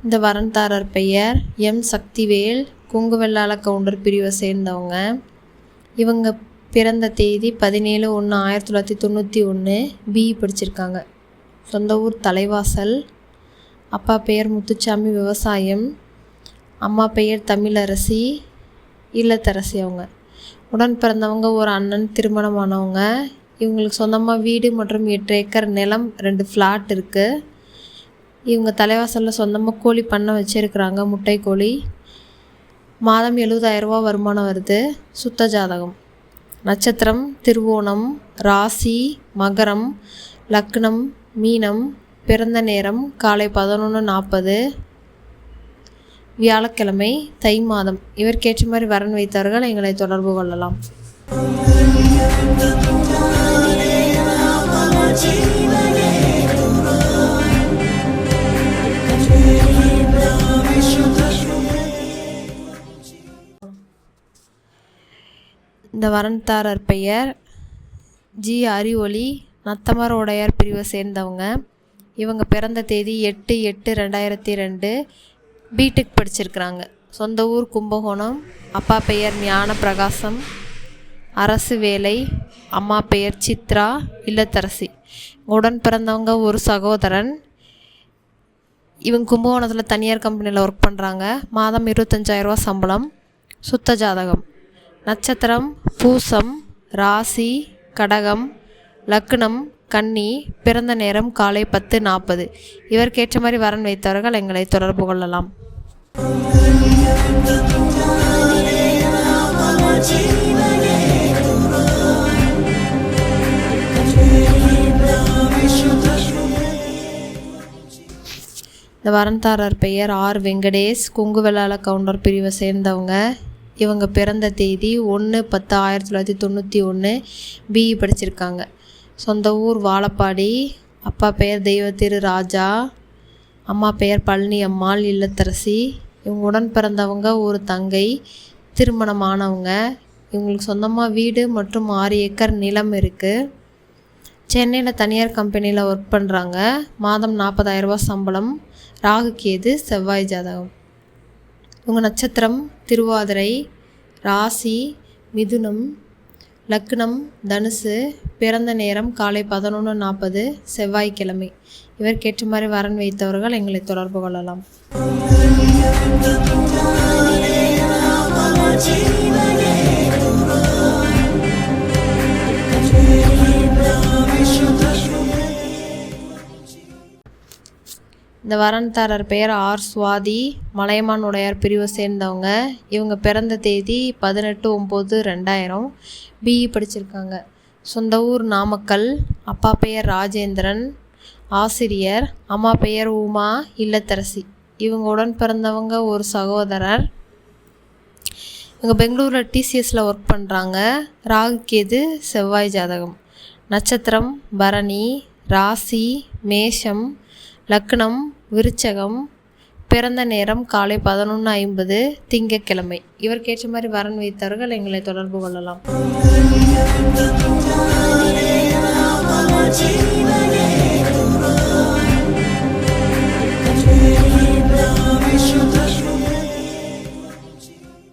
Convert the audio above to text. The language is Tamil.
இந்த வரன்தாரர் பெயர் எம் சக்திவேல், கொங்கு வெள்ளாள கவுண்டர் பிரிவை சேர்ந்தவங்க. இவங்க பிறந்த தேதி 17/1/1991. பிஇ படிச்சிருக்காங்க. சொந்த ஊர் தலைவாசல். அப்பா பெயர் முத்துச்சாமி, விவசாயம். அம்மா பெயர் தமிழரசி, இல்லத்தரசி. அவங்க உடன் பிறந்தவங்க ஒரு அண்ணன், திருமணமானவங்க. இவங்களுக்கு சொந்தமாக வீடு மற்றும் 8 ஏக்கர் நிலம், 2 ஃப்ளாட் இருக்குது. இவங்க தலைவாசலில் சொந்தமாக கோழி பண்ணை வச்சுருக்குறாங்க, முட்டை கோழி. மாதம் 70,000 ரூபா வருமானம் வருது. சுத்த ஜாதகம். நட்சத்திரம் திருவோணம், ராசி மகரம், லக்னம் மீனம். பிறந்த நேரம் காலை 11:40, வியாழக்கிழமை, தை மாதம். இவருக்கேற்ற மாதிரி வரன் வைத்தவர்கள் எங்களை தொடர்பு கொள்ளலாம். இந்த வரன்தாரர் பெயர் ஜி அறிவொளி, நத்தமர் உடையார் பிரிவை சேர்ந்தவங்க. இவங்க பிறந்த தேதி 8/8/2002. பிடெக் படிச்சிருக்கிறாங்க. சொந்த ஊர் கும்பகோணம். அப்பா பெயர் ஞான பிரகாசம், அரசு வேலை. அம்மா பெயர் சித்ரா, இல்லத்தரசி. உடன் பிறந்தவங்க ஒரு சகோதரன். இவங்க கும்பகோணத்தில் தனியார் கம்பெனியில் ஒர்க் பண்ணுறாங்க. மாதம் 25,000 ரூபா சம்பளம். சுத்த ஜாதகம். நட்சத்திரம் பூசம், ராசி கடகம், லக்னம் கன்னி. பிறந்த நேரம் காலை 10:40. இவருக்கேற்ற மாதிரி வரன் வைத்தவர்கள் எங்களை தொடர்பு கொள்ளலாம். இந்த வரன்தாரர் பெயர் ஆர் வெங்கடேஷ், கொங்கு வெள்ளாள கவுண்டர் பிரிவை சேர்ந்தவங்க. இவங்க பிறந்த தேதி 1/10/1991. பிஇ படிச்சிருக்காங்க. சொந்த ஊர் வாழப்பாடி. அப்பா பெயர் தெய்வத்திரு ராஜா, அம்மா பெயர் பழனி அம்மாள், இல்லத்தரசி. இவங்க உடன் பிறந்தவங்க ஒரு தங்கை, திருமணமானவங்க. இவங்களுக்கு சொந்தமாக வீடு மற்றும் 6 ஏக்கர் நிலம் இருக்குது. சென்னையில் தனியார் கம்பெனியில் ஒர்க் பண்ணுறாங்க. மாதம் 40,000 ரூபா சம்பளம். ராகு கேது, செவ்வாய் ஜாதகம். உங்கள் நட்சத்திரம் திருவாதிரை, ராசி மிதுனம், லக்னம் தனுசு. பிறந்த நேரம் காலை 11:40, செவ்வாய்க்கிழமை. இவருக்கேற்ற மாதிரி வரன் வைத்தவர்கள் எங்களை தொடர்பு கொள்ளலாம். இந்த வரன்தாரர் பெயர் ஆர் சுவாதி, மலையமான் உடையார் பிரிவை சேர்ந்தவங்க. இவங்க பிறந்த தேதி 18/9/2000. பிஇ படிச்சிருக்காங்க. சொந்த ஊர் நாமக்கல். அப்பா பெயர் ராஜேந்திரன், ஆசிரியர். அம்மா பெயர் உமா, இல்லத்தரசி. இவங்க உடன் பிறந்தவங்க ஒரு சகோதரர். இவங்க பெங்களூரில் டிசிஎஸில் ஒர்க் பண்ணுறாங்க. ராகு கேது, செவ்வாய் ஜாதகம். நட்சத்திரம் பரணி, ராசி மேஷம், லக்னம் விருச்சகம். பிறந்த நேரம் காலை 11:50, திங்கட்கிழமை. இவருக்கேற்ற மாதிரி வரன் வைத்தவர்கள் எங்களை தொடர்பு கொள்ளலாம்.